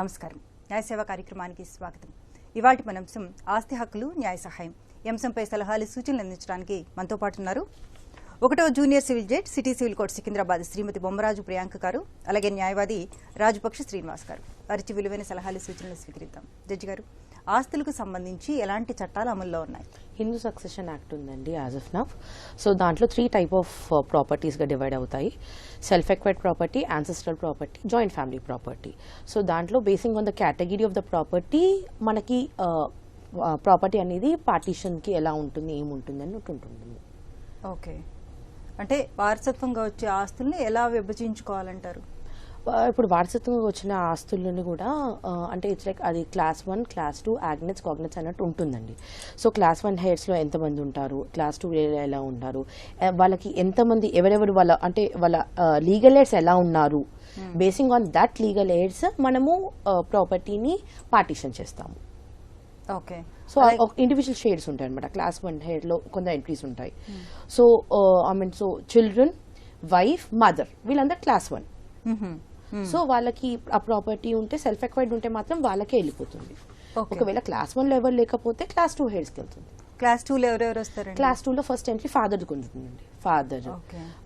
నమస్కారం. న్యాయ సేవా కార్యక్రమానికి స్వాగతం. ఇవాల్టి మన అంశం ఆస్తి హక్కులు న్యాయ సహాయం. ఈ అంశంపై సలహాలు సూచనలు అందించడానికి మనతో పాటు ఉన్నారు 1వ junior civil judge city civil court Secunderabad Shrimati Bommaraju Priyanka garu, అలాగే న్యాయవాది రాజపక్ష శ్రీనివాస్ గారు. వారికి విలువైన సలహాలు సూచనలు స్వీకరిద్దాం. జడ్జి గారు, ఆస్తులకు సంబంధించి ఎలాంటి చట్టాలు అమల్లో ఉన్నాయి? హిందూ సక్సెషన్ యాక్ట్ ఉందండి యాజ్ ఆఫ్ నౌ. సో దాంట్లో 3 టైప్ ఆఫ్ ప్రాపర్టీస్గా డివైడ్ అవుతాయి. Self acquired property, ancestral property, joint family property. So దాంట్లో basing on the category of the property మనకి ప్రాపర్టీ అనేది పార్టీషన్కి ఎలా ఉంటుంది, ఏముంటుంది అని ఉంటుంది. ఓకే, అంటే వారసత్వంగా వచ్చే ఆస్తుల్ని ఎలా విభజించుకోవాలంటారు? ఇప్పుడు వారసత్వంగా వచ్చిన ఆస్తులని కూడా అంటే ఇట్స్ లైక్ అది క్లాస్ 1, క్లాస్ 2, ఆగ్నెట్స్, కాగ్నెట్స్ అన్నట్టు ఉంటుందండి. సో క్లాస్ 1 హెయిర్స్లో ఎంతమంది ఉంటారు, క్లాస్ 2 ఎలా ఉంటారు, వాళ్ళకి ఎంతమంది ఎవరెవరు వాళ్ళ అంటే వాళ్ళ లీగల్ ఎయిడ్స్ ఎలా ఉన్నారు, basing on that legal AIDS మనము ప్రాపర్టీని పార్టీషన్ చేస్తాము. ఓకే, సో ఇండివిజువల్ షేడ్స్ ఉంటాయి అనమాట. క్లాస్ 1 హెయిర్లో కొంత ఎంట్రీస్ ఉంటాయి. So so children, wife, mother వీళ్ళందరూ క్లాస్ 1. సో వాళ్ళకి ఆ ప్రాపర్టీ ఉంటే సెల్ఫ్ ఎక్వైర్డ్ ఉంటే మాత్రం వాళ్ళకే వెళ్ళిపోతుంది. ఒకవేళ క్లాస్ 1 లో ఎవరు లేకపోతే క్లాస్ 2 హెడ్స్కి వెళ్తుంది. క్లాస్ 2 లో ఎవరెవరు వస్తారు? క్లాస్ 2 లో ఫస్ట్ ఎంట్రీ ఫాదర్ ఉంటుందండి. ఫాదర్,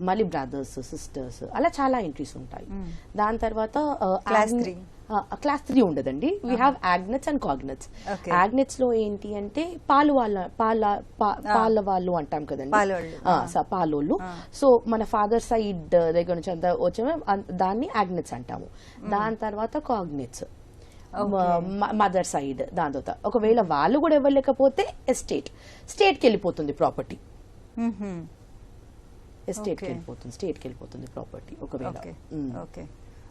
మళ్ళీ బ్రదర్స్, సిస్టర్స్, అలా చాలా ఎంట్రీస్ ఉంటాయి. దాని తర్వాత క్లాస్ 3 ఉండదండి. We have agnates and cognates. Agnates లో ఏంటి అంటే పాల వాళ్ళు అంటాం కదండి, పాలోళ్ళు. సో మన ఫాదర్ సైడ్ దగ్గర నుంచి అంతా వచ్చే దాన్ని ఆగ్నెట్స్ అంటాము. దాని తర్వాత కాగ్నెట్స్ మదర్ సైడ్. దాని తర్వాత ఒకవేళ వాళ్ళు కూడా ఇవ్వలేకపోతే స్టేట్కి వెళ్ళిపోతుంది ప్రాపర్టీ. స్టేట్కి వెళ్ళిపోతుంది ప్రాపర్టీ ఒకవేళ. ఓకే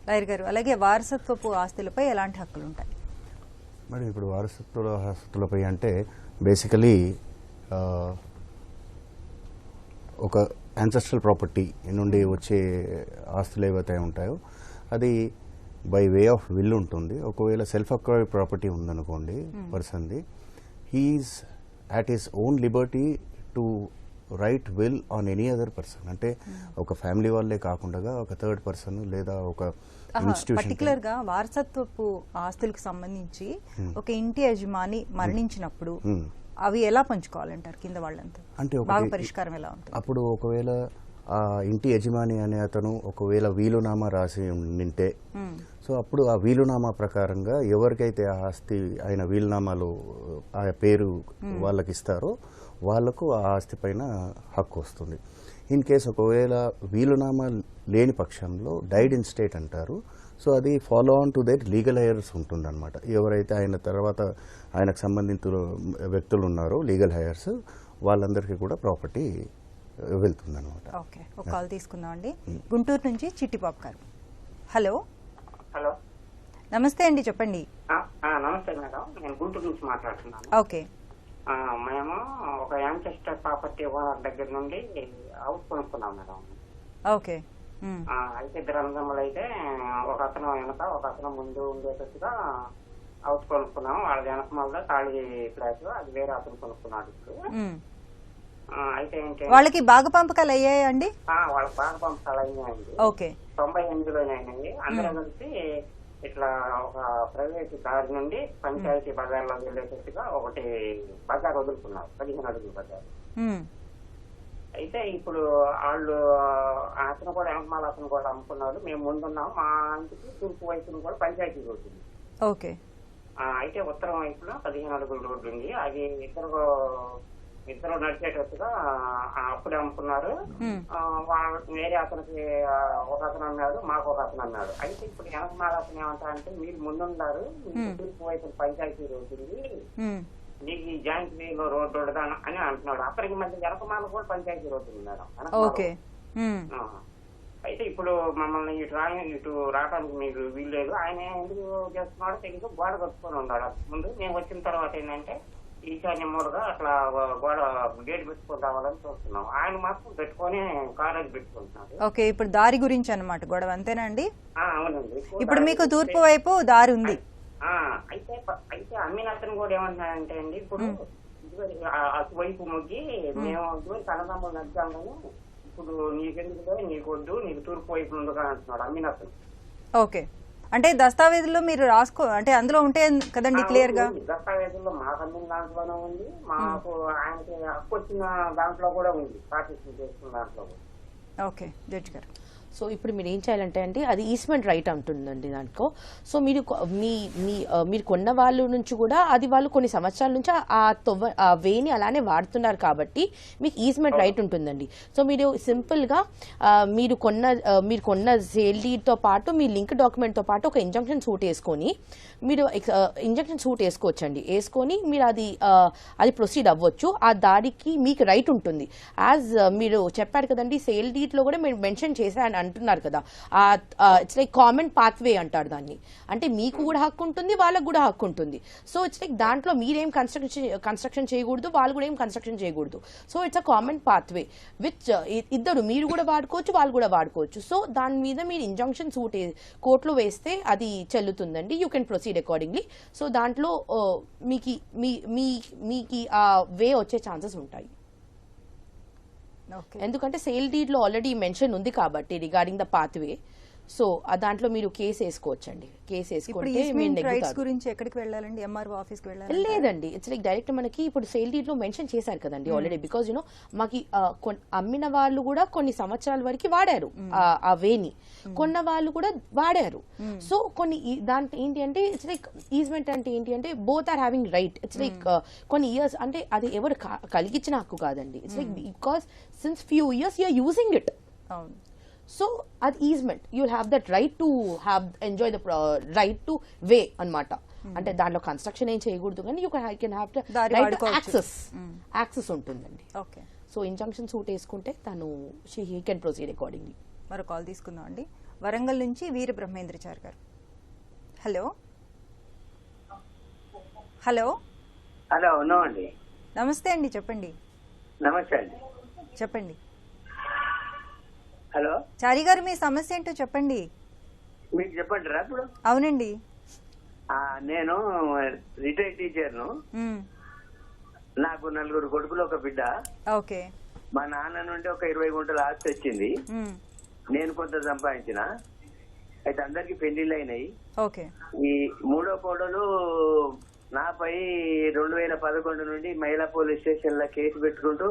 లాయర్ గారు, అలాగే వారసత్వపు ఆస్తులపై ఎలాంటి హక్కులు ఉంటాయి? మరి ఇప్పుడు ఆస్తులపై అంటే బేసికలీ ఒక యాన్సెస్ట్రల్ ప్రాపర్టీ నుండి వచ్చే ఆస్తులు ఏవైతే ఉంటాయో అది బై వే ఆఫ్ విల్ ఉంటుంది. ఒకవేళ సెల్ఫ్ అక్వైర్డ్ ప్రాపర్టీ ఉందనుకోండి పర్సన్ది, he is at his own liberty to write will on any other person. అంటే ఒక ఫ్యామిలీ వాళ్ళే కాకుండా ఒక థర్డ్ పర్సన్ లేదా ఒక ఇన్స్టిట్యూషన్. పర్టికులర్ గా వారసత్వపు ఆస్తులకు సంబంధించి ఒక ఇంటి యజమాని మరణించినప్పుడు అవి ఎలా పంచుకోవాలంటారు కింద వాళ్ళంతా? అంటే బాగా పరిష్కారం ఎలా ఉంటుంది? అప్పుడు ఒకవేళ ఆ ఇంటి యజమాని అనే అతను ఒకవేళ వీలునామా రాసి నింటే, సో అప్పుడు ఆ వీలునామా ప్రకారంగా ఎవరికైతే ఆ ఆస్తి ఆయన వీలునామాలో ఆ పేరు వాళ్ళకి ఇస్తారో వాళ్లకు ఆ ఆస్తి పైన హక్కు వస్తుంది. ఇన్ కేసు ఒకవేళ వీలునామా లేని పక్షంలో డైడ్ ఇన్ స్టేట్ అంటారు. సో అది follow on to that legal heirs ఉంటుందన్నమాట. ఎవరైతే ఆయన తర్వాత ఆయనకు సంబంధించిన వ్యక్తులు ఉన్నారో లీగల్ హైయర్స్ వాళ్ళందరికీ కూడా ప్రాపర్టీ వెళ్తుందన్నమాట. ఓకే, ఒక కాల్ తీసుకుందాం అండి. గుంటూరు నుంచి చిట్టిబాబు గారు. హలో. హలో, నమస్తే అండి, చెప్పండి. నమస్తే మేడం, నేను గుంటూరు నుంచి మాట్లాడుతున్నాను. ఓకే, మేము ఒక యాన్సెస్టర్ ప్రాపర్టీ ఓనర్ దగ్గర నుండి హౌస్ కొనుక్కున్నాం మేడం. ఓకే. అయితే ఇద్దరు అన్నదమ్ములు అయితే ఒక అతను వెనక ఒక అతను ముందు ఉండేటట్టుగా హౌస్ కొనుక్కున్నాం. వాళ్ళ వెనక మళ్ళీ ఖాళీ ఫ్లాట్, అది వేరే అతను కొనుక్కున్నాడు. అయితే ఏంటి, వాళ్ళకి బాగా పంపకాలు అయ్యాయా అండి? వాళ్ళకి బాగా పంపకాలు అయినాయండి. ఓకే, 98లోనే అయినాయి. అందరూ కలిసి ఇట్లా ఒక ప్రైవేట్ దారి నుండి పంచాయతీ బజార్లో వెళ్ళేటట్టుగా ఒకటి బజార్ వదులుకున్నారు, 15 అడుగుల బజార్. అయితే ఇప్పుడు వాళ్ళు అతను కూడా వెనకమాల అతను కూడా అమ్ముకున్నాడు, మేము ముందున్నాం. మా ఇంటికి తూర్పు వైపును కూడా పంచాయతీ రోడ్డు ఉంది. ఓకే. అయితే ఉత్తరం వైపులో 15 అడుగుల రోడ్డు ఉంది. అది ఇద్దరు నడిచేటట్టుగా అప్పుడే అమ్ముకున్నారు. వేరే అతనికి ఒక అతను అన్నాడు, మాకు ఒక అతను అన్నాడు. అయితే ఇప్పుడు వెనకమాల అతను ఏమంటారంటే, మీరు ముందున్నారు, తూర్పు వైపు పంచాయతీ రోడ్డు ఉంది, నీకు ఈ జాయింట్ వేలో రోడ్డు ఉండదా అని అంటున్నాడు. అక్కడికి మధ్య వెనకమాల కూడా పంచాయతీ రోడ్డు ఉంది మేడం. అయితే ఇప్పుడు మమ్మల్ని ఇటు రావడానికి మీకు వీల్లేదు. ఆయన ఎందుకు చేస్తున్నాడో తెలియదు, గోడ కట్టుకొని ఉన్నాడు ముందు. నేను వచ్చిన తర్వాత ఏంటంటే ఈశాన్య మూలగా అట్లా గోడ గేట్ పెట్టుకొని రావాలని చూస్తున్నాం. ఆయన మాత్రం పెట్టుకొని కాలేజ్ పెట్టుకుంటున్నాడు. ఓకే, ఇప్పుడు దారి గురించి అన్నమాట గొడవ, అంతేనా అండి? అవునండి. ఇప్పుడు మీకు తూర్పు వైపు దారి ఉంది. అయితే అమ్మిన అతను కూడా ఏమంటున్నాడంటే అండి, ఇప్పుడు అటువైపు మొగ్గి మేము ఇటువంటి అన్నదమ్ములు నడిచాం కానీ ఇప్పుడు నీకెందుకు నీకు వద్దు, నీకు తూర్పు వైపు ఉండగా అంటున్నాడు అమ్మిన అతను. ఓకే, అంటే దస్తావేజుల్లో మీరు అంటే అందులో ఉంటే కదండి క్లియర్ గా. దస్తావేజుల్లో మాకు అందిన దాంట్లోనే ఉంది, మాకు ఆయనకి హక్కు వచ్చిన దాంట్లో కూడా ఉంది, పార్టిసిపేట్ చేసుకున్న దాంట్లో కూడా. ఓకే జడ్జి గారు. సో ఇప్పుడు మీరు ఏం చేయాలంటే అండి అది ఈస్మెంట్ రైట్ ఉంటుందండి దాంట్లో. సో మీరు మీరు కొన్న వాళ్ళ నుంచి కూడా అది వాళ్ళు కొన్ని సంవత్సరాల నుంచి ఆ వేని అలానే వాడుతున్నారు కాబట్టి మీకు ఈస్మెంట్ రైట్ ఉంటుందండి. సో మీరు సింపుల్గా మీరు కొన్న సేల్ డీడ్తో పాటు మీ లింక్ డాక్యుమెంట్తో పాటు ఒక ఇంజంక్షన్ సూట్ వేసుకొని మీరు ఇంజంక్షన్ సూట్ వేసుకోవచ్చండి. వేసుకొని మీరు అది ప్రొసీడ్ అవ్వచ్చు. ఆ దాడికి మీకు రైట్ ఉంటుంది. యాజ్ మీరు చెప్పారు కదండి సేల్ డీడ్లో కూడా మీరు మెన్షన్ చేశారని అంటున్నారు కదా, ఇట్స్ లైక్ కామన్ పాత్వే అంటారు దాన్ని. అంటే మీకు కూడా హక్కు ఉంటుంది, వాళ్ళకు కూడా హక్కు ఉంటుంది. సో ఇట్స్ లైక్ దాంట్లో మీరేం కన్స్ట్రక్షన్ చేయకూడదు, వాళ్ళు కూడా ఏం కన్స్ట్రక్షన్ చేయకూడదు. So it's a common pathway which ఇద్దరు మీరు కూడా వాడుకోవచ్చు, వాళ్ళు కూడా వాడుకోవచ్చు. సో దాని మీద మీరు ఇంజంక్షన్ సూట్ కోర్టులో వేస్తే అది చెల్లుతుందండి. You can proceed accordingly. So దాంట్లో మీకు ఆ వే వచ్చే ఛాన్సెస్ ఉంటాయి. ఎందుకంటే సేల్ డీడ్ లో ఆల్రెడీ మెన్షన్ ఉంది కాబట్టి రిగార్డింగ్ ద పాత్వే. సో దాంట్లో మీరు కేసు వేసుకోవచ్చండి. కేసు వేసుకుంటే గురించి ఎక్కడికి వెళ్ళాలండి? ఎంఆర్ఓ ఆఫీస్కి వెళ్ళాలి? లేదండి, ఇట్స్ లైక్ డైరెక్ట్ మనకి ఇప్పుడు సేల్ డీడ్ లో మెన్షన్ చేశారు కదండి ఆల్రెడీ. బికాజ్ యూనో మాకి అమ్మిన వాళ్ళు కూడా కొన్ని సంవత్సరాల వరకు వాడారు ఆ వేని, కొన్న వాళ్ళు కూడా వాడారు. సో కొన్ని దాంట్లో ఏంటి అంటే ఇట్స్ లైక్ ఈజ్మెంట్ అంటే ఏంటి అంటే both are having right. It's like కొన్ని ఇయర్స్ అంటే అది ఎవరు కలిగించిన హక్కు కాదండి. It's like because since few years you are using it. So అది easement. You will have that right to enjoy the right to way అన్నమాట. అంటే దాంట్లో కన్స్ట్రక్షన్ ఏం చేయకూడదు కానీ యూ కెన్ హ్యావ్ యాక్సెస్ ఉంటుందండి. ఓకే. సో ఇంజంక్షన్ సూట్ వేసుకుంటే తను హీ కెన్ ప్రొసీడ్ అకార్డింగ్లీ. మరో కాల్ తీసుకుందాం అండి. వరంగల్ నుంచి వీర బ్రహ్మేంద్రచారి గారు. హలో హలో హలో ఉన్నామండి. నమస్తే అండి, చెప్పండి. నమస్తే అండి, చెప్పండి. హలో చారి గారు, మీ సమస్య ఏంటో చెప్పండి. మీకు చెప్పండిరా ఇప్పుడు? అవునండి, నేను రిటైర్డ్ టీచర్ను. నాకు 4 కొడుకులు, ఒక బిడ్డ. ఓకే. మా నాన్న నుండి ఒక 20 గుంటల ఆస్తి వచ్చింది. నేను కొంత సంపాదించిన. అయితే అందరికి పెళ్లిళ్ళు అయినాయి. ఓకే. ఈ 3వ కోడలు నాపై 2011 నుండి మహిళా పోలీస్ స్టేషన్ లో కేసు పెట్టుకుంటూ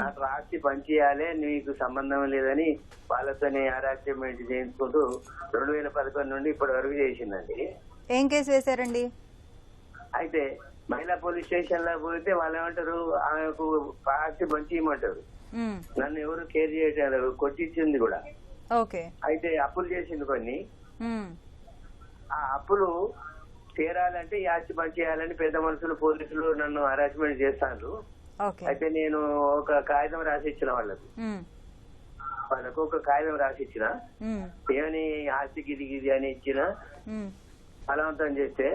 నాకు ఆస్తి పంచేయాలి, నీకు సంబంధం లేదని వాళ్ళతోనే అరాచ్మెంట్ చేయించుకుంటూ 2011 నుండి ఇప్పటి వరకు చేసిందండి. ఏం కేసు వేశారండి? అయితే మహిళా పోలీస్ స్టేషన్ లో పోతే వాళ్ళు ఏమంటారు, ఆమెకు ఆస్తి పంచేయమంటారు. నన్ను ఎవరు కేర్ చేయట్లేదు, కొట్టించింది కూడా. ఓకే. అయితే అప్పులు చేసింది కొన్ని. ఆ అప్పులు తీరాలంటే ఈ ఆస్తి పంచేయాలని పెద్ద మనుషులు పోలీసులు నన్ను హరాస్మెంట్ చేస్తాను. అయితే నేను ఒక కాగితం రాసిచ్చిన వాళ్ళకు ఒక కాగితం రాసిచ్చిన, ఏమని ఆస్తికి ఇది అని ఇచ్చిన, బలవంతం చేస్తే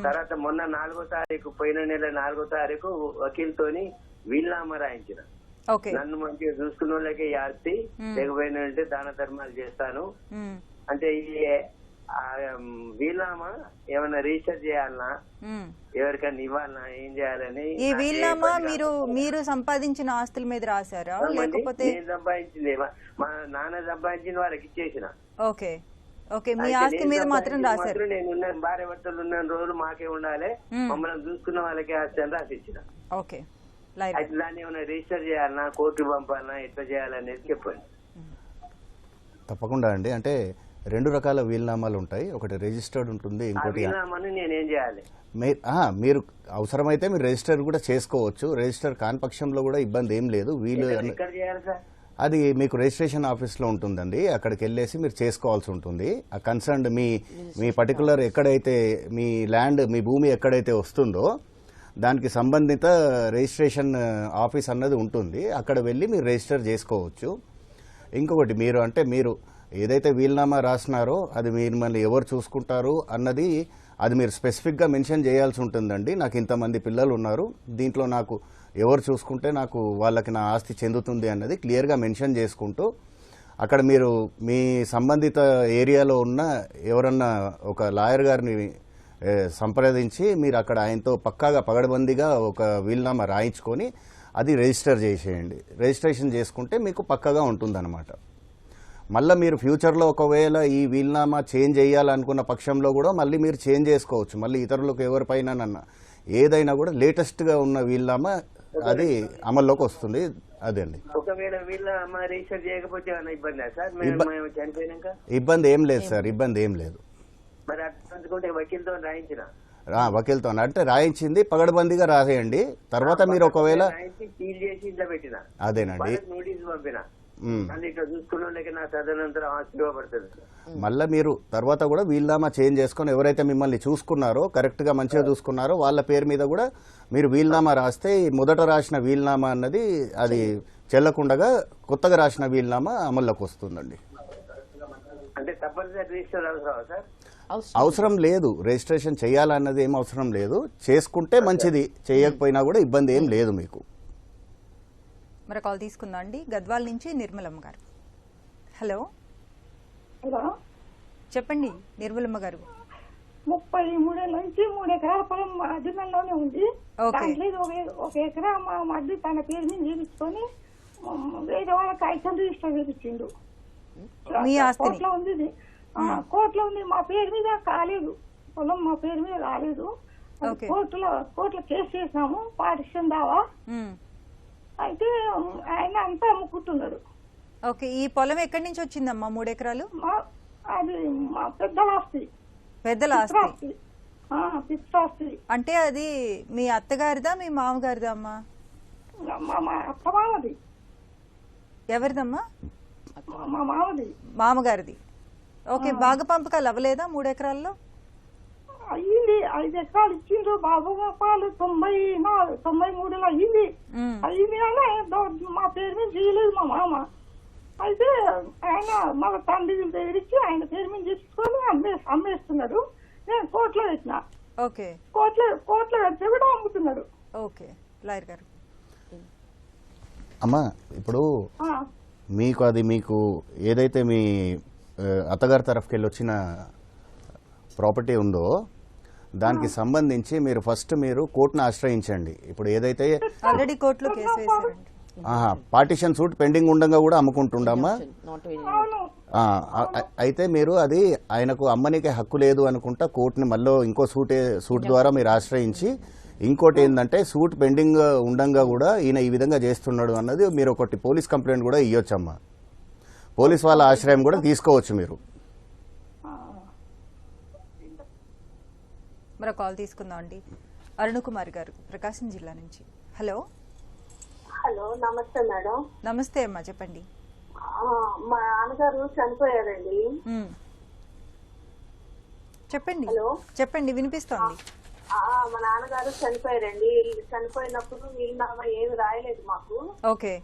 తర్వాత మొన్న 4వ తారీఖు, పోయిన నెల 4వ తారీఖు వకీల్తోని వీలునామా రాయించిన. నన్ను మంచిగా చూసుకున్న వాళ్ళకే ఈ ఆస్తి, లేకపోయినంటే దాన ధర్మాలు చేస్తాను అంటే ఈ వీలునామా ఏమన్నా రిజిస్టర్ చేయాలనా, ఎవరికన్నా ఇవ్వాలనా, ఏం చేయాలని. ఈ వీలునామా మీరు సంపాదించిన ఆస్తుల మీద రాశారా లేకపోతే? నేను సంపాదించింది, మా నాన్న సంపాదించిన వాళ్ళకి ఇచ్చేసిన. Okay okay. మీ ఆస్తి మీద మాత్రం రాశారు. నేను భార్య భర్తలు ఉన్న రోజులు మాకే ఉండాలి, మమ్మల్ని చూసుకున్న వాళ్ళకే ఆస్తి అని రాసి ఇచ్చిన. ఓకే. అయితే దాన్ని ఏమైనా రిజిస్టర్ చేయాలనా, కోర్టుకు పంపాలనా, ఎట్లా చేయాలనేది చెప్పండి. తప్పకుండా అండి. అంటే 2 రకాల వీలునామాలు ఉంటాయి. ఒకటి రిజిస్టర్డ్ ఉంటుంది, ఇంకోటి నేనేం చేయాలి? మీరు అవసరమైతే మీరు రిజిస్టర్ కూడా చేసుకోవచ్చు. రిజిస్టర్ కాని పక్షంలో కూడా ఇబ్బంది ఏం లేదు. అది మీకు రిజిస్ట్రేషన్ ఆఫీస్లో ఉంటుందండి. అక్కడికి వెళ్ళేసి మీరు చేసుకోవాల్సి ఉంటుంది. ఆ కన్సర్న్డ్ మీ పర్టికులర్ ఎక్కడైతే మీ ల్యాండ్, మీ భూమి ఎక్కడైతే వస్తుందో దానికి సంబంధిత రిజిస్ట్రేషన్ ఆఫీస్ అన్నది ఉంటుంది. అక్కడ వెళ్ళి మీరు రిజిస్టర్ చేసుకోవచ్చు. ఇంకొకటి మీరు ఏదైతే వీలునామా రాసినారో అది మిమ్మల్ని ఎవరు చూసుకుంటారు అన్నది అది మీరు స్పెసిఫిక్గా మెన్షన్ చేయాల్సి ఉంటుందండి. నాకు ఇంతమంది పిల్లలు ఉన్నారు, దీంట్లో నాకు ఎవరు చూసుకుంటే నాకు వాళ్ళకి నా ఆస్తి చెందుతుంది అన్నది క్లియర్గా మెన్షన్ చేసుకుంటూ అక్కడ మీరు మీ సంబంధిత ఏరియాలో ఉన్న ఎవరన్నా ఒక లాయర్ గారిని సంప్రదించి మీరు అక్కడ ఆయనతో పక్కాగా పగడబందీగా ఒక వీలునామా రాయించుకొని అది రిజిస్టర్ చేసేయండి. రిజిస్ట్రేషన్ చేసుకుంటే మీకు పక్కాగా ఉంటుందన్నమాట. మళ్ళీ మీరు ఫ్యూచర్లో ఒకవేళ ఈ వీలునామా చేంజ్ చేయాలనుకున్న పక్షంలో కూడా మళ్ళీ మీరు చేంజ్ చేసుకోవచ్చు. మళ్ళీ ఇతరులకు ఎవరిపైన ఏదైనా కూడా లేటెస్ట్గా ఉన్న వీలునామా అది అమల్లోకి వస్తుంది. అదే అండి. ఒకవేళ వీలునామా రిజిస్టర్ చేయకపోతే ఏమైనా ఇబ్బంది సార్? మేము చనిపోయినాక ఇబ్బంది ఏం లేదు సార్, ఇబ్బంది ఏం లేదు. మరి అట్లా వకీల్తో రాయించిన వకీల్తో అంటే రాయించింది పగడబందీగా రాసేయండి. తర్వాత మీరు ఒకవేళ సీల్ చేసి ఇంట్లో పెట్టిన అదేనండి నోటీస్ పంపిన ఇక్కడ చూసుకున్న నా తదనంతరం ఆస్తి ఇవ్వబడుతుంది. మళ్ళీ మీరు తర్వాత కూడా వీలునామా చేంజ్ చేసుకొని ఎవరైతే మిమ్మల్ని చూసుకున్నారో కరెక్ట్ గా మంచిగా చూసుకున్నారో వాళ్ళ పేరు మీద కూడా మీరు వీలునామా రాస్తే మొదట రాసిన వీలునామా అన్నది అది చెల్లకుండగా కొత్తగా రాసిన వీలునామా అమల్లోకి వస్తుందండి. అంటే తప్పనిసరి రిజిస్టర్ అవసరమా సార్? అవసరం లేదు, రిజిస్ట్రేషన్ చేయాలన్నది ఏం అవసరం లేదు. చేసుకుంటే మంచిది, చేయకపోయినా కూడా ఇబ్బంది ఏం లేదు మీకు. మరి కాల్ తీసుకుందాం అండి. గద్వాల్ నుంచి నిర్మలమ్మ గారు. హలో హలో, చెప్పండి నిర్మలమ్మ గారు. 33 ఏళ్ళ నుంచి 3 ఎకరాల పొలం మా అధీనంలోనే ఉంది. ఓకే. దాంట్లో ఒక ఎకరా మా మధ్య తన పేరు మీద చేయించుకొని వేరే వాళ్ళ కాగితం రిజిస్టర్ చేయించిండు. మీ ఆస్తిని? కోర్టులో ఉంది ఇది. కోర్టులో ఉంది, మా పేరు మీద కాలేదు, పొలం మా పేరు మీద రాలేదు. ఓకే. కోర్టులో కేసు చేసినాము, పార్టిషన్ దావా. అయితే ఆయన అంతా అమ్ముకుంటున్నాడు. ఓకే. ఈ పొలం ఎక్కడి నుంచి వచ్చిందమ్మా 3 ఎకరాలు? అది మా పెద్దల ఆస్తి. పెద్దల ఆస్తి పిత్రాస్తి. అంటే అది మీ అత్తగారిదా మీ మామగారిదా అమ్మా? మా అత్తమామది. ఎవరిదమ్మా? మా మామది. మామగారిది. ఓకే. బాగా పంపకాలు అవ్వలేదా 3 ఎకరాల్లో? అయ్యింది, 5 ఎకరాలు ఇచ్చిండ్రు. బాబు పాలు 93లో అయ్యింది. కానీ మా పేరు మీద చేయలేదు మా మామ. అయితే ఆయన మళ్ళీ తండ్రి దగ్గరికి ఆయన పేరు మీద చేసుకొని అమ్మేస్తున్నాడు. నేను కోర్టులో పెట్టిన. ఓకే. కోర్టులో పెడితే కూడా అమ్ముతున్నాడు. ఓకే. లాయర్ గారు. అమ్మా ఇప్పుడు మీకు ఏదైతే మీ అత్తగారి తరఫుకి వెళ్ళి వచ్చిన ప్రాపర్టీ ఉందో దానికి సంబంధించి మీరు ఫస్ట్ కోర్టును ఆశ్రయించండి. ఇప్పుడు ఏదైతే ఆల్రెడీ కోర్టులో కేసు వేశారండి. పార్టిషన్ సూట్ పెండింగ్ ఉండగా కూడా అమ్ముకుంటుండమ్మా. అయితే మీరు అది ఆయనకు అమ్మనికే హక్కు లేదు అనుకుంటా కోర్టుని మళ్ళీ ఇంకో సూట్ ద్వారా మీరు ఆశ్రయించి, ఇంకోటి ఏంటంటే సూట్ పెండింగ్ ఉండంగా కూడా ఈయన ఈ విధంగా చేస్తున్నాడు అన్నది మీరు ఒకటి పోలీస్ కంప్లైంట్ కూడా ఇవ్వచ్చమ్మా. పోలీస్ వాళ్ళ ఆశ్రయం కూడా తీసుకోవచ్చు మీరు. మరో కాల్ తీసుకుందాం అండి. అరుణ్ కుమార్ గారు ప్రకాశం జిల్లా నుంచి. హలో. హలో, నమస్తే మేడం. నమస్తే అమ్మా, చెప్పండి. మా నాన్నగారు చనిపోయారండి. చెప్పండి. హలో, చెప్పండి, వినిపిస్తోంది. మా నాన్నగారు చనిపోయారండి. చనిపోయినప్పుడు వీలునామా ఏమి రాయలేదు మాకు. ఓకే.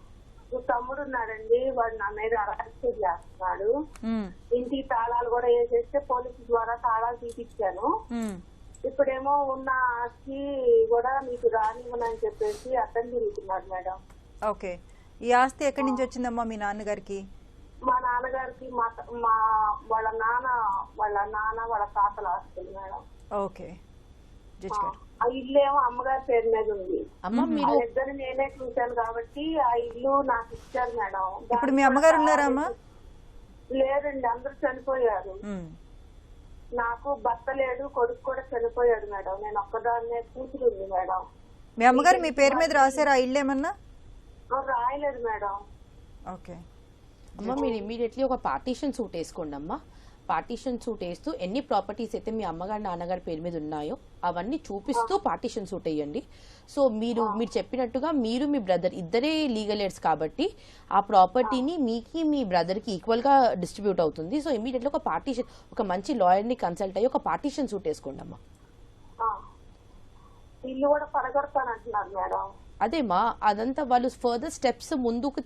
తమ్ముడు ఉన్నాడండి, వాడు నా మీద అరెస్ట్ చేస్తున్నాడు. ఇంటికి తాళాలు కూడా వేసేస్తే పోలీసు ద్వారా తాళాలు తీపిచ్చాను. ఇప్పుడేమో ఉన్న ఆస్తి కూడా మీకు రానివ్వనని చెప్పేసి అర్థం తిరుగుతున్నాడు మేడం. ఓకే. ఈ ఆస్తి ఎక్కడి నుంచి వచ్చిందమ్మా మీ నాన్నగారికి? మా నాన్నగారికి వాళ్ళ నాన్న వాళ్ళ తాతల ఆస్తులు మేడం. ఓకే. ఆ ఇల్లు ఏమో అమ్మగారి పేరు మీద ఉంది. ఇద్దరు నేనే చూశాను కాబట్టి ఆ ఇల్లు నాకు ఇచ్చారు మేడం. ఇప్పుడు మీ అమ్మగారు ఉన్నారా అమ్మా? లేదండి, అందరూ చనిపోయారు. నాకు భర్త లేడు, కొడుకు కూడా చనిపోయాడు మేడం. నేను ఒక్కదాన్నే, కూతురు ఉంది మేడం. మీ అమ్మగారు మీ పేరు మీద రాశారా ఇల్లు ఏమన్నా? రాయలేదు మేడం. ఓకే అమ్మ, మీరు ఇమీడియట్లీ ఒక పార్టీషన్ సూట్ వేసుకోండి అమ్మా. పార్టీషన్ సూట్ వేస్తూ ఎన్ని ప్రాపర్టీస్ అయితే మీ అమ్మగారు నాన్నగారి పేరు మీద ఉన్నాయో అవన్నీ చూపిస్తూ పార్టీషన్ సూట్ వేయండి. సో మీరు చెప్పినట్టుగా మీరు మీ బ్రదర్ ఇద్దరే లీగల్ ఎయిడ్స్ కాబట్టి ఆ ప్రాపర్టీని మీ బ్రదర్ కి ఈక్వల్ గా డిస్ట్రిబ్యూట్ అవుతుంది. సో ఇమీడియట్లీ ఒక మంచి లాయర్ ని కన్సల్ట్ అయ్యి ఒక పార్టీషన్ సూట్ వేసుకోండి అమ్మా. ఇల్లు కూడా పడగొడతానంటున్నారు మేడం. అదేమా, అదంతా వాళ్ళు ఫర్దర్ స్టెప్స్ ముందుకు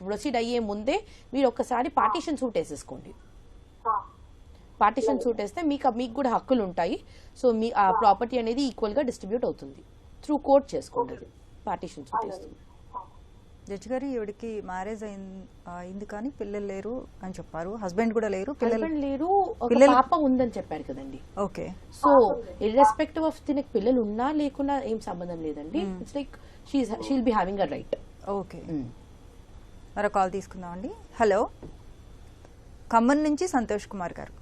ప్రొసీడ్ అయ్యే ముందే మీరు ఒక్కసారి పార్టీషన్ సూట్ వేసేసుకోండి. పార్టీషన్ సూట్ వేస్తే మీకు కూడా హక్కులు ఉంటాయి. సో మీ ఆ ప్రాపర్టీ అనేది ఈక్వల్ గా డిస్ట్రిబ్యూట్ అవుతుంది. త్రూ కోర్ట్ చేసుకోండి. పార్టీషన్ సూట్ వేస్తుంది. జడ్జి గారు, ఈవిడికి మ్యారేజ్ అయింది కానీ పిల్లలు లేరు అని చెప్పారు. హస్బెండ్ కూడా లేరు, పిల్లలు లేరు, పాప ఉందని చెప్పారు కదండి. ఓకే. సో ఇర్రెస్పెక్టివ్ ఆఫ్ దీనికి పిల్లలు ఉన్నా లేకున్నా ఏం సంబంధం లేదండి. It's like she'll be having a right. Okay. మరో కాల్ తీసుకుందాం అండి. హలో. ఖమ్మం నుంచి సంతోష్ కుమార్ గారు.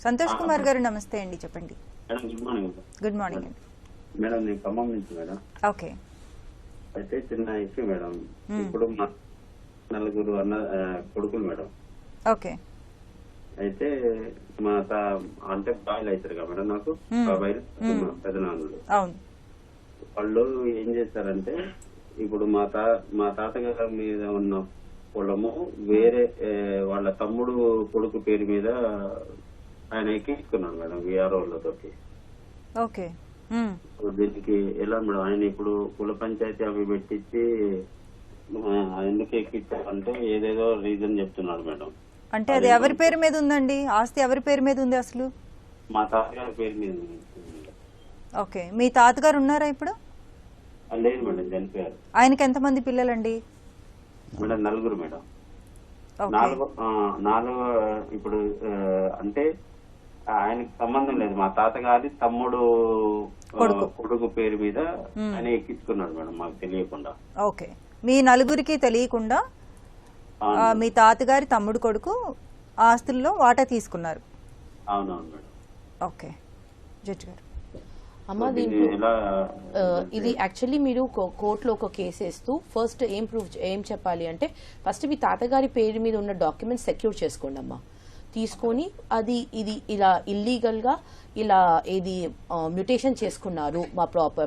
సంతోష్ కుమార్ గారు నమస్తే అండి, చెప్పండి. Madam good morning. Good morning అండి. మేడం నేను ఖమ్మం నుంచి మేడం. ఓకే. అయితే చిన్న ఇష్యూ మేడం. ఇప్పుడు మా 4 కొడుకులు మేడం. ఓకే. అయితే మా అంటే బాయిలు అవుతారు కదా మేడం నాకు, బాబాయిలు పెదనాన్నలు. అవును. వాళ్ళు ఏం చేస్తారంటే ఇప్పుడు మా తాతగారి మీద ఉన్న పొలము వేరే వాళ్ళ తమ్ముడు కొడుకు పేరు మీద ఆయన ఎక్కించుకున్నాడు మేడం విఆర్ఓలతోటి. ఓకే. దీనికి ఎలా మేడం, ఆయన ఇప్పుడు కుల పంచాయతీ అవి పెట్టించి ఎందుకు ఎక్కించారంటే ఏదేదో రీజన్ చెప్తున్నాడు మేడం. అంటే అది ఎవరి పేరు మీద ఉందండి? ఆస్తి ఎవరి పేరు మీద ఉంది అసలు? మా తాతగారి పేరు మీద. ఓకే. మీ తాతగారు ఉన్నారా ఇప్పుడు? లేదు మేడం, చనిపోయారు. ఆయనకి ఎంతమంది పిల్లలండి? Madam 4 madam. 4 ఇప్పుడు అంటే ఆయనకి సంబంధం లేదు, మా తాతగారి తమ్ముడు కొడుకు పేరు మీద ఆయన ఎక్కించుకున్నాడు మేడం, మాకు తెలియకుండా. ఓకే. మీ 4కి తెలియకుండా మీ తాతగారి తమ్ముడు కొడుకు ఆస్తుల్లో వాటా తీసుకున్నారు. అవునవును మేడం. ఓకే. జడ్జి గారు. అమ్మ దీంట్లో ఇది యాక్చువల్లీ మీరు కోర్టులో ఒక కేసు వేస్తూ ఫస్ట్ ఏం చెప్పాలి అంటే ఫస్ట్ మీ తాతగారి పేరు మీద ఉన్న డాక్యుమెంట్స్ సెక్యూర్ చేసుకోండి అమ్మా. తీసుకొని ఇది ఇలా ఇల్లీగల్గా ఇలా ఏది మ్యూటేషన్ చేసుకున్నారు మా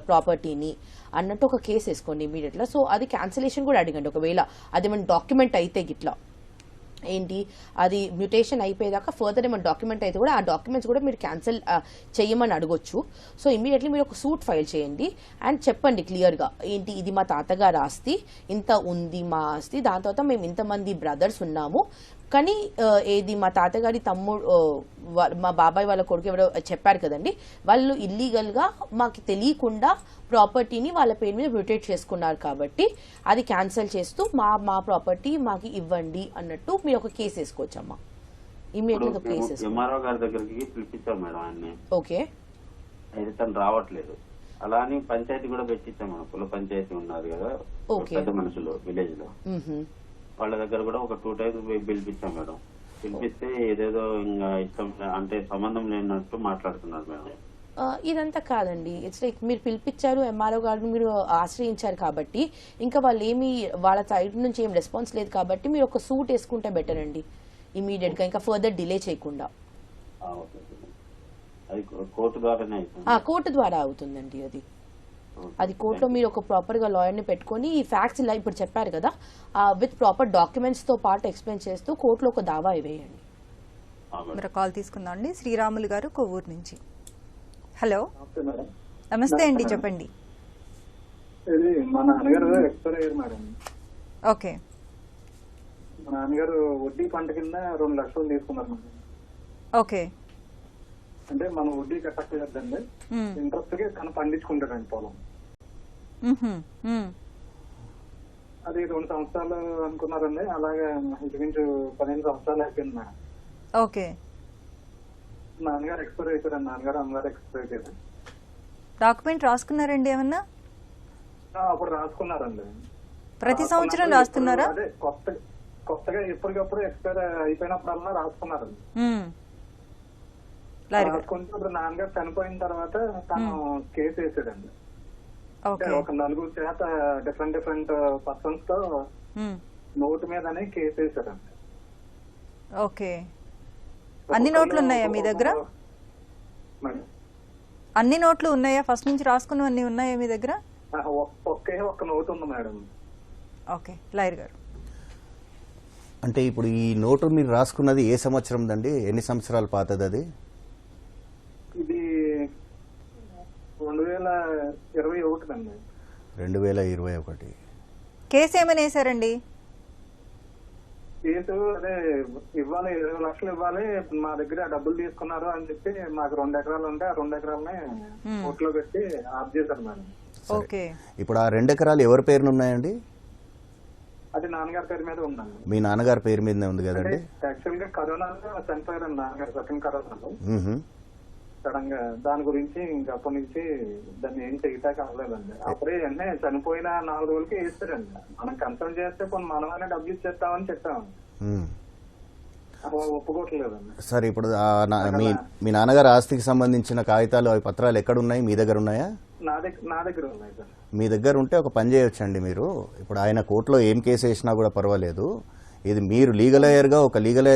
ప్రాపర్టీని అన్నట్టు ఒక కేసు వేసుకోండి ఇమీడియట్గా. సో అది క్యాన్సిలేషన్ కూడా అడగండి ఒకవేళ అది మన డాక్యుమెంట్ అయితే గిట్లా ఏంటి అది మ్యూటేషన్ అయిపోయేదాకా ఫర్దర్ ఏమైనా డాక్యుమెంట్ అయితే కూడా ఆ డాక్యుమెంట్స్ కూడా మీరు క్యాన్సిల్ చేయమని అడగొచ్చు. సో ఇమీడియట్లీ మీరు ఒక సూట్ ఫైల్ చేయండి అండ్ చెప్పండి క్లియర్గా ఏంటి ఇది మా తాతగారి ఆస్తి, ఇంత ఉంది మా ఆస్తి, దాని తర్వాత మేము ఇంతమంది బ్రదర్స్ ఉన్నాము, కానీ ఏది మా తాతగారి తమ్ముడు మా బాబాయ్ వాళ్ళ కొడుకు ఎవరో చెప్పారు కదండి, వాళ్ళు ఇల్లీగల్గా మాకు తెలియకుండా ప్రాపర్టీని వాళ్ళ పేరు మీద మ్యూటేట్ చేసుకున్నారు కాబట్టి అది క్యాన్సిల్ చేస్తూ మా ప్రాపర్టీ మాకు ఇవ్వండి అన్నట్టు మీరు ఒక కేసు వేసుకోవచ్చమ్మా. ఇమీడియట్గా కేసు ఎంఆర్ఓ గారి దగ్గరికి పిలిపించాం మేడం ఆయన్ని. ఓకే. అయితే తను రావట్లేదు. అలా అని పంచాయతీ కూడా పెట్టించాం మేడం, కుల పంచాయతీ ఉన్నారు కదా పెద్ద మనుషులు విలేజ్ లో, వాళ్ళ దగ్గర కూడా ఒక 2 times పిలిపించాం మేడం. పిలిపిస్తే ఏదేదో ఇంకా ఇష్టం అంటే సంబంధం లేనట్టు మాట్లాడుతున్నారు మేడం. ఇదంతా కాదండి, ఇట్స్ లైక్ మీరు పిలిపించారు ఎంఆర్ఓ గారిని మీరు ఆశ్రయించారు కాబట్టి ఇంకా వాళ్ళు ఏమి వాళ్ళ సైడ్ నుంచి ఏం రెస్పాన్స్ లేదు కాబట్టి మీరు ఒక సూట్ వేసుకుంటే బెటర్ అండి ఇమీడియట్ గా, ఇంకా ఫర్దర్ డిలే చేయకుండా. కోర్టు ద్వారానే కోర్టు ద్వారా అవుతుందండి అది కోర్టులో మీరు ఒక ప్రాపర్ గా లాయర్ ని పెట్టుకుని ఈ ఫ్యాక్ట్స్ ఇలా ఇప్పుడు చెప్పారు కదా విత్ ప్రాపర్ డాక్యుమెంట్స్ తో పాటు ఎక్స్ప్లెయిన్ చేస్తూ కోర్టులో ఒక దావా వేయండి. మీరు కాల్ తీసుకుందాం అండి. శ్రీరాములు గారు కొవ్వూరు నుంచి. హలో, నమస్తే అండి, చెప్పండి. ఇది మా నాన్నగారు ఎక్స్పైర్ అయ్యారు మేడం. ఓకే. మా నాన్నగారు వడ్డీ పంట కింద 2 లక్షలు తీసుకున్నారు మేడం. ఓకే. అంటే మనం వడ్డీ కట్టలేదండి, ఇంట్రెస్ట్ కి తను పండించుకుంటాడండి పొలం. అది 2 సంవత్సరాలు అనుకున్నారండి, అలాగే ఇంచుమించు 15 సంవత్సరాలు అయిపోయింది మేడం. ఓకే. నాన్నగారు ఎక్స్పైర్ అయిపోయారు, నాన్నగారు అమ్మగారు ఎక్స్పైర్ అయిపోయారు. డాక్యుమెంట్ రాసుకున్నారండి ఏమన్నా? అప్పుడు రాసుకున్నారండి. ప్రతి సంవత్సరం రాస్తున్నారా? అదే కొత్తగా ఎప్పటికప్పుడు ఎక్స్పైర్ అయిపోయినప్పుడల్లా రాసుకున్నారండి. రాసుకుంటే ఇప్పుడు నాన్నగారు చనిపోయిన తర్వాత తను కేసు వేసాడండి. ఒక 4 చేత డిఫరెంట్ పర్సన్స్ తో నోటు మీదనే కేసు వేసాడండి. ఓకే. అన్ని నోట్లు ఉన్నాయా మీ దగ్గర? అన్ని నోట్లు ఉన్నాయా? ఫస్ట్ నుంచి రాసుకున్నవన్నీ ఉన్నాయా మీ దగ్గర? ఒక్క నోట్ ఉంది మేడం. ఓకే. లాయర్ గారు, అంటే ఇప్పుడు ఈ నోటు మీరు రాసుకున్నది ఏ సంవత్సరం దండి? ఎన్ని సంవత్సరాలు పాతది అది? ఇది 2021 అండి. 2021. కేసు ఏమని వేసారండి? కేసు అదే ఇవ్వాలి, 20 లక్షలు ఇవ్వాలి, మా దగ్గర డబ్బులు తీసుకున్నారు అని చెప్పి మాకు 2 ఎకరాలు ఉంటే ఆ 2 ఎకరాలని కోర్టులో పెట్టి ఆఫ్ చేశారు మేడం. ఓకే. ఇప్పుడు ఆ 2 ఎకరాలు ఎవరి పేరున ఉన్నాయండి? అది నాన్నగారి పేరు మీద ఉందండి. మీ నాన్నగారి పేరు మీదనే ఉంది కదండి? యాక్చువల్ గా కరోనాలో చనిపోయారండి నాన్నగారు, సెకండ్ కరోనాలో సడన్ గా. దాని గురించి ఇంకా అప్పటి నుంచి దాన్ని ఏం చేయటాక అవ్వలేదండి. అప్పుడే వెంటనే చనిపోయిన 4 రోజులకి వేస్తారండి. మనం కన్సల్ట్ చేస్తే కొన్ని మనమనే డబ్బులు ఇచ్చేస్తామని చెప్పాము. ఒప్పుకోవట్లేదండి. సరే, ఇప్పుడు మీ నాన్నగారు ఆస్తికి సంబంధించిన కాగితాలు అవి పత్రాలు ఎక్కడ ఉన్నాయి? మీ దగ్గర ఉన్నాయా? నా దగ్గర ఉన్నాయి సార్. మీ దగ్గర ఉంటే ఒక పని చేయొచ్చండి మీరు. ఇప్పుడు ఆయన కోర్టులో ఏం కేసు వేసినా కూడా పర్వాలేదు. ఇది మీరు లీగల్ ఎయిర్గా ఒక లీగల్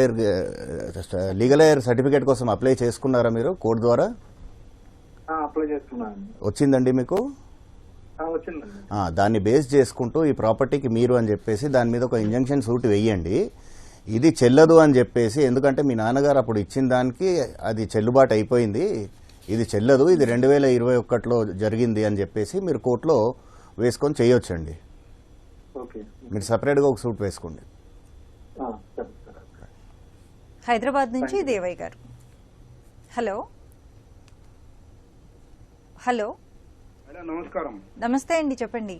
ఎయిర్ సర్టిఫికేట్ కోసం అప్లై చేసుకున్నారా మీరు కోర్టు ద్వారా? అప్లై చేసుకున్నాను. వచ్చిందండి మీకు? వచ్చిందండి. దాన్ని బేస్ చేసుకుంటూ ఈ ప్రాపర్టీకి మీరు అని చెప్పేసి దాని మీద ఒక ఇంజంక్షన్ సూట్ వెయ్యండి. ఇది చెల్లదు అని చెప్పేసి, ఎందుకంటే మీ నాన్నగారు అప్పుడు ఇచ్చిన దానికి అది చెల్లుబాటు అయిపోయింది, ఇది చెల్లదు, ఇది 2021లో జరిగింది అని చెప్పేసి మీరు కోర్టులో వేసుకొని చేయొచ్చండి. మీరు సపరేట్గా ఒక సూట్ వేసుకోండి. హైదరాబాద్ నుంచి దేవయ్య గారు. హలో హలో మేడం నమస్కారం. నమస్తే అండి, చెప్పండి.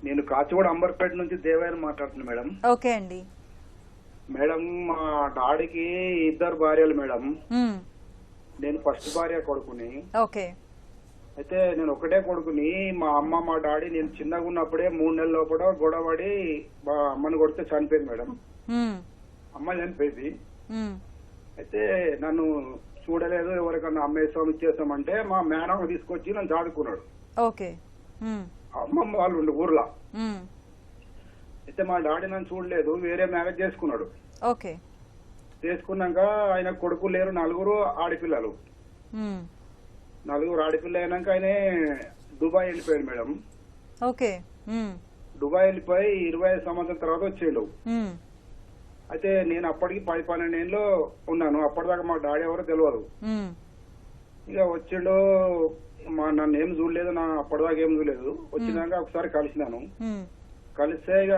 నేను కాచిగూడ అంబర్పేట నుంచి దేవయ్య మాట్లాడుతున్నా మేడం. ఓకే అండి. మేడం మా డాడీకి 2 భార్యలు మేడం. నేను ఫస్ట్ భార్య కొడుకుని. ఓకే. అయితే నేను ఒకటే కొడుకుని. మా అమ్మ మా డాడీ నేను చిన్నగా ఉన్నప్పుడే 3 నెలల లోపల గొడవడి మా అమ్మని కొడితే చనిపోయింది మేడం. అమ్మ చనిపోయింది. అయితే నన్ను చూడలేదు, ఎవరికన్నా అమ్మేస్తాం ఇచ్చేస్తామంటే మా మేనమ్మ తీసుకొచ్చి నన్ను చాడుకున్నాడు. ఓకే. అమ్మమ్మ వాళ్ళు ఉండే ఊర్లో. అయితే మా డాడీ నన్ను చూడలేదు, వేరే మ్యారేజ్ చేసుకున్నాడు. ఓకే. చేసుకున్నాక ఆయన కొడుకు లేరు, 4 ఆడపిల్లలు. 4 ఆడపిల్ల అయినాక ఆయన దుబాయ్ వెళ్ళిపోయాడు మేడం. ఓకే. దుబాయ్ వెళ్ళిపోయి 25 సంవత్సరాల తర్వాత వచ్చేడు. అయితే నేను అప్పటికి 10-12 ఏళ్ళు ఉన్నాను. అప్పటిదాకా మా డాడీ ఎవరో తెలియదు. ఇక వచ్చిండు, నన్ను ఏం చూడలేదు, అప్పటిదాకా ఏం చూడలేదు. వచ్చినాక ఒకసారి కలిసినాను. కలిస్తే ఇక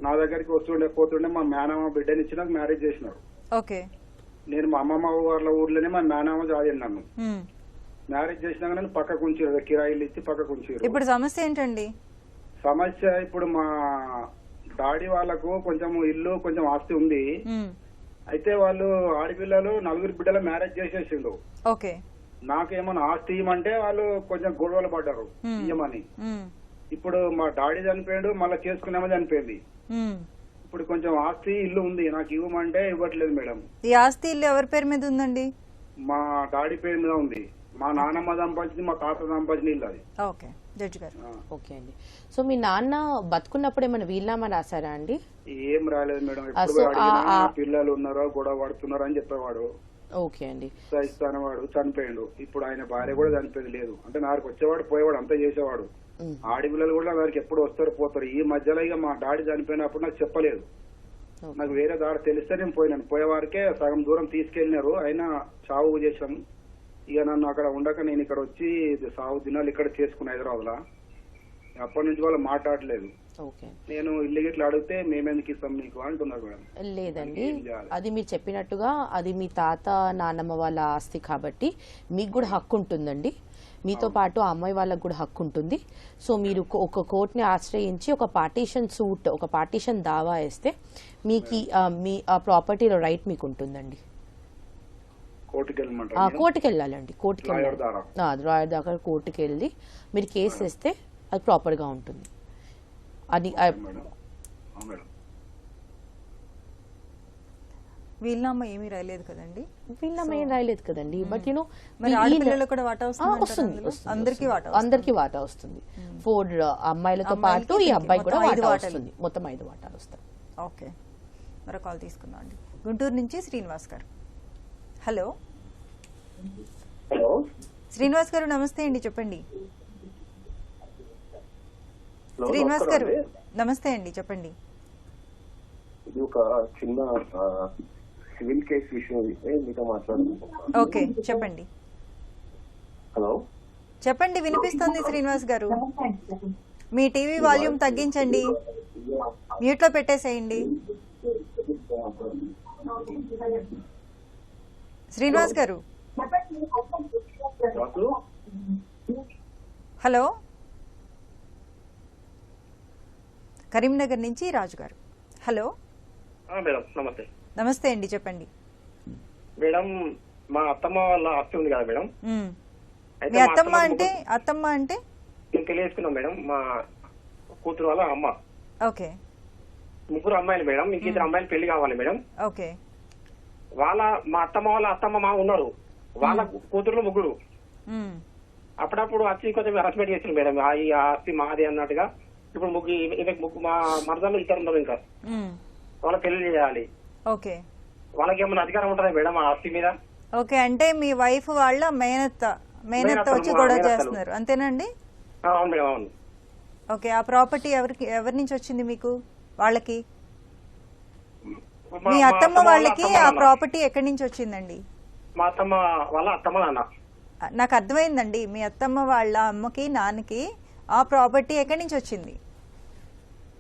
నా దగ్గరికి వస్తుండే పోతుండే మా మేనమ్మ బిడ్డని ఇచ్చి నాకు మ్యారేజ్ చేసినాడు. ఓకే. నేను మా అమ్మమ్మ వాళ్ళ ఊర్లోనే మా మేనమ్మ చదివాను. నన్ను మ్యారేజ్ చేసినాక నన్ను పక్కకు ఉంచారు, కిరాయిలు ఇచ్చి పక్కకు ఉంచారు. ఇప్పుడు సమస్య ఏంటండి? సమస్య ఇప్పుడు మా డాడీ వాళ్ళకు కొంచెం ఇల్లు కొంచెం ఆస్తి ఉంది. అయితే వాళ్ళు ఆడపిల్లలు 4 బిడ్డల మ్యారేజ్ చేసేసిండు. ఓకే. నాకేమన్నా ఆస్తి ఇవ్వమంటే వాళ్ళు కొంచెం గొడవలు పడ్డారు ఇవ్వమని. ఇప్పుడు మా డాడీ చనిపోయాడు, మళ్ళీ చేసుకునేమో చనిపోయింది. ఇప్పుడు కొంచెం ఆస్తి ఇల్లు ఉంది, నాకు ఇవ్వమంటే ఇవ్వట్లేదు మేడం. ఈ ఆస్తి ఇల్లు ఎవరి పేరు మీద ఉందండి? మా డాడీ పేరు మీద ఉంది. మా నాన్నమ్మ సంపాదించింది, మా తాత సంపాదించిన ఇల్లు అది. ఓకే జడ్జి గారు. ఓకే అండి. సో మీ నాన్న బతుకున్నప్పుడు ఏమైనా వీలునామా రాశారా అండి? ఏం రాలేదు మేడం. ఎప్పుడు పిల్లలు ఉన్నారో గొడవ పడుతున్నారో అని చెప్పేవాడు. ఓకే అండి. వాడు చనిపోయాడు. ఇప్పుడు ఆయన భార్య కూడా చనిపోయింది లేదు. అంటే నాకు వచ్చేవాడు పోయేవాడు అంతా చేసేవాడు. ఆడపిల్లలు కూడా నాకు ఎప్పుడు వస్తారు పోతారు. ఈ మధ్యలో ఇక మా డాడీ చనిపోయినప్పుడు నాకు చెప్పలేదు. నాకు వేరే దారి తెలిస్తే నేను పోయినాను. పోయేవారికే సగం దూరం తీసుకెళ్లినారు. అయినా చావు చేశాం. ఇక నన్ను అక్కడ ఉండక నేను ఇక్కడ వచ్చి సాగు దినాలు ఇక్కడ చేసుకున్న హైదరాబాద్ లో. అప్పటి నుంచి వాళ్ళు మాట్లాడలేదు. నేను ఇల్లు గిట్లా అడిగితే మేమెందుకు ఇస్తాం నీకు అంటున్నారు మేడం. లేదండి, అది మీరు చెప్పినట్టుగా అది మీ తాత నాన్నమ్మ వాళ్ళ ఆస్తి కాబట్టి మీకు కూడా హక్కు ఉంటుందండి. మీతో పాటు ఆ అమ్మాయి వాళ్ళకు కూడా హక్కు ఉంటుంది. సో మీరు ఒక కోర్టుని ఆశ్రయించి ఒక పార్టీషన్ సూట్, ఒక పార్టీషన్ దావా వేస్తే మీకు మీ ఆ ప్రాపర్టీలో రైట్ మీకు ఉంటుందండి. కోర్టుకి వెళ్ళాలండి. కోర్టుకి వెళ్ళాలి, లాయర్ దాకా కోర్టుకి వెళ్ళి మీరు కేసు వేస్తే అది ప్రాపర్ గా ఉంటుంది. అది వీలునామా ఏమీ రాయలేదు కదండి. వీలునామా ఏం రాయలేదు కదండి. బట్ యూనో అందరికి వాటా వస్తుంది. 4 అమ్మాయిలతో పాటు ఈ అబ్బాయి కూడా వాటా వస్తుంది. మొత్తం 5 వాటాలు వస్తాయి. ఓకే, మరో కాల్ తీసుకుందాం అండి. గుంటూరు నుంచి శ్రీనివాస్ గారు. హలో శ్రీనివాస్ గారు, నమస్తే అండి, చెప్పండి. శ్రీనివాస్ గారు నమస్తే అండి, చెప్పండి. ఇది ఒక చిన్న సివిల్ కేసు విషయం మీతో మాట్లాడుతున్నాను. ఓకే, చెప్పండి. హలో చెప్పండి, వినిపిస్తుంది శ్రీనివాస్ గారు. మీ టీవీ వాల్యూమ్ తగ్గించండి, మ్యూట్ లో పెట్టేసేయండి. శ్రీనివాస్ గారు, హలో. కరీంనగర్ నుంచి రాజు గారు. హలో మేడం, నమస్తే. నమస్తే అండి, చెప్పండి. మేడం, మా అత్తమ్మ వాళ్ళ ఆస్తి ఉంది కదా మేడం. మీ అత్తమ్మ అంటే నేను తెలియజేసుకున్నాం మేడం. మా కూతురు వాళ్ళ అమ్మ. ఓకే. 3 అమ్మాయిలు మేడం. మీకు 2 అమ్మాయిలు పెళ్లి కావాలి మేడం. ఓకే. మా అత్తమ్మ మా ఉన్నారు, వాళ్ళ కూతురులు ముగ్గురు. అప్పుడప్పుడు వచ్చి కొంచెం హెరాస్మెంట్ చేసింది మేడం, ఈ ఆస్తి మాది అన్నట్టుగా. ఇప్పుడు ముగ్గురు మా మరదలు ఇద్దరు ఉన్నారు, ఇంకా వాళ్ళ పెళ్లి చేయాలి. ఓకే, వాళ్ళకి ఏమైనా అధికారం ఉంటుందా మేడం ఆ ఆస్తి మీద? ఓకే, అంటే మీ వైఫ్ వాళ్ళ మేనత్త వచ్చి గొడవ చేస్తున్నారు అంతేనండి? అవును మేడం, అవును. ఓకే, ఆ ప్రాపర్టీ ఎవరి నుంచి వచ్చింది మీకు? వాళ్ళకి మీ అత్తమ్మ వాళ్ళకి ఆ ప్రాపర్టీ ఎక్కడి నుంచి వచ్చిందండి? మా అత్తమ్మ వాళ్ళ అత్తమ్మ నాన్న. నాకు అర్థమైందండి, మీ అత్తమ్మ వాళ్ళ అమ్మకి నాన్నకి ఆ ప్రాపర్టీ ఎక్కడి నుంచి వచ్చింది?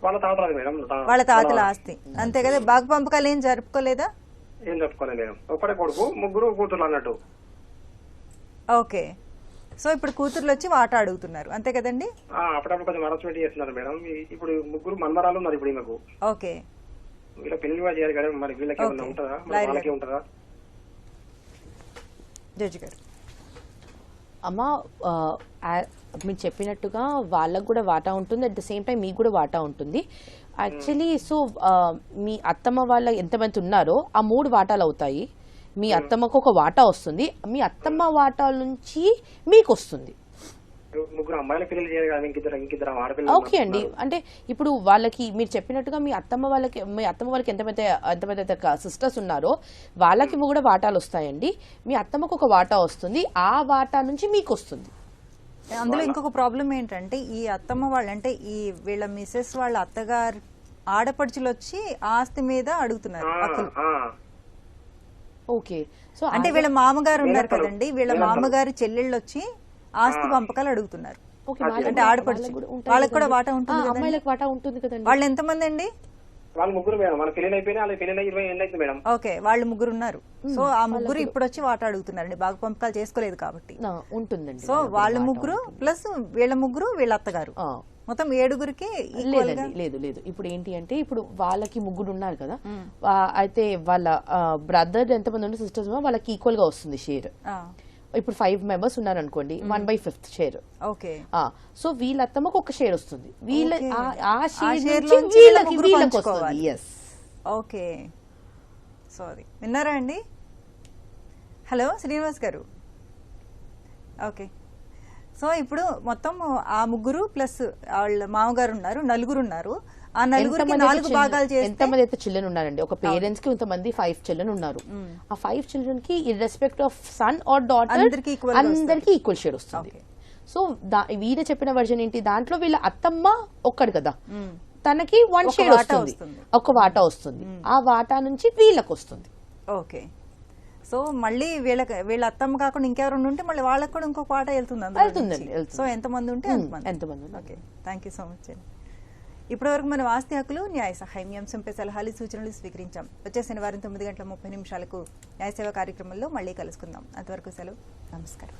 వాళ్ళ తాతల మేడం, వాళ్ళ తాతల ఆస్తి అంతే కదా. బాగా పంపకాలు ఏం జరుపుకోలేదా? ఏం జరుపుకోలేదు మేడం, ఒక్కడే కొడుకు ముగ్గురు కూతుర్లు అన్నట్టు. ఓకే, సో ఇప్పుడు కూతుర్లు వచ్చి వాటా అడుగుతున్నారు అంతే కదండి? అప్పుడప్పుడు కొంచెం హెరాస్మెంట్ చేస్తున్నారు మేడం. ఇప్పుడు ముగ్గురు మన్మరాలు ఉన్నారు ఇప్పుడు ఈమెకు. ఓకే, వీళ్ళ పెళ్లి కూడా చేయాలి కదా, మరి వీళ్ళకి ఏమన్నా ఉంటుందా, వాళ్ళకి ఉంటుందా? జడ్జి గారు. అమ్మా, మీరు చెప్పినట్టుగా వాళ్ళకు కూడా వాటా ఉంటుంది, అట్ ద సేమ్ టైం మీకు కూడా వాటా ఉంటుంది యాక్చువల్లీ. సో మీ అత్తమ్మ వాళ్ళ ఎంతమంది ఉన్నారో ఆ 3 వాటాలు అవుతాయి. మీ అత్తమ్మకు ఒక వాటా వస్తుంది, మీ అత్తమ్మ వాటాల నుంచి మీకు వస్తుంది. ఓకే అండి, అంటే ఇప్పుడు వాళ్ళకి మీరు చెప్పినట్టుగా మీ అత్తమ్మ వాళ్ళకి ఎంతమంది సిస్టర్స్ ఉన్నారో వాళ్ళకి కూడా వాటాలు వస్తాయండి. మీ అత్తమ్మకు ఒక వాటా వస్తుంది, ఆ వాటా నుంచి మీకు వస్తుంది. అందులో ఇంకొక ప్రాబ్లం ఏంటంటే ఈ అత్తమ్మ వాళ్ళు అంటే ఈ వీళ్ళ మిసెస్ వాళ్ళ అత్తగారు ఆడపడుచులు వచ్చి ఆస్తి మీద అడుగుతున్నారు హక్కులు. ఓకే, సో అంటే వీళ్ళ మామగారు ఉన్నారు కదండి, వీళ్ళ మామగారు చెల్లెళ్ళు వచ్చి ఆస్తి పంపకాలు అడుగుతున్నారు. అంటే ఆడపడుచు వాళ్ళకి కూడా వాటా ఉంటుంది, అమ్మాయిలకు వాటా ఉంటుంది కదండి. వాళ్ళు ఎంతమంది అండి? వాళ్ళు ముగ్గురు మేడం, వాళ్ళ పెళ్లి అయిపోయినా వాళ్ళ పెళ్లి 20 ఏళ్ళు అయితే మేడం. ఓకే, వాళ్ళు ముగ్గురు ఉన్నారు. సో ఆ ముగ్గురు ఇప్పుడు వచ్చి వాటా అడుగుతున్నారండి, బాగా పంపకాలు చేసుకోలేదు కాబట్టి ఉంటుందండి. సో వాళ్ళ ముగ్గురు ప్లస్ వీళ్ళ ముగ్గురు వీళ్ళ అత్తగారు మొత్తం 7గురికి. లేదు, ఇప్పుడు ఏంటి అంటే ఇప్పుడు వాళ్ళకి ముగ్గురు ఉన్నారు కదా, అయితే వాళ్ళ బ్రదర్ ఎంతమంది ఉంటే సిస్టర్స్ వాళ్ళకి ఈక్వల్ గా వస్తుంది షేర్. ఇప్పుడు 5 మెంబర్స్ ఉన్నారు అనుకోండి, 1/5 షేర్. ఓకే, సో వీళ్ళ అత్తమ్మకు ఒక షేర్ వస్తుంది, వీళ్ళ ఆ షేర్ వీళ్ళకి వస్తుంది. ఓకే, సో అది విన్నారా అండి? హలో శ్రీనివాస్ గారు. ఓకే, సో ఇప్పుడు మొత్తం ఆ ముగ్గురు ప్లస్ వాళ్ళ మామగారు ఉన్నారు, 4 ఉన్నారు. ఆ 4కి 4 భాగాలు చేస్తే ఎంతమంది అయితే చిల్డ్రన్ ఉన్నారండి, ఒక పేరెంట్స్ కి ఇంతమంది 5 చిల్డ్రన్ ఉన్నారు. ఆ 5 చిల్డ్రన్ కి ఇర్రెస్పెక్ట్ ఆఫ్ సన్ ఆర్ డాటర్ అందరికి ఈక్వల్ షేర్ వస్తుంది. సో వీరే చెప్పిన వర్జన్ ఏంటి, దాంట్లో వీళ్ళ అత్తమ్మ ఒక్కడు కదా, తనకి 1 షేర్ వస్తుంది, ఒక వాటా వస్తుంది, ఆ వాటా నుంచి వీళ్ళకి వస్తుంది. ఓకే, సో మళ్ళీ వీళ్ళ అత్తమ్మ కాకుండా ఇంకెవరు ఉంటే మళ్ళీ వాళ్ళకి కూడా ఇంకొక వాటా వెళ్తుందండి. సో ఎంతమంది ఉంటే ఎంతమంది. Okay, thank you so much అండి. ఇప్పటివరకు మనం ఆస్తి హక్కులు న్యాయ సహాయం అంశంపై సలహాలు సూచనలు స్వీకరించాం. వచ్చే శనివారం 9:30 న్యాయ సేవ కార్యక్రమంలో మళ్ళీ కలుసుకుందాం. అంతవరకు సెలవు, నమస్కారం.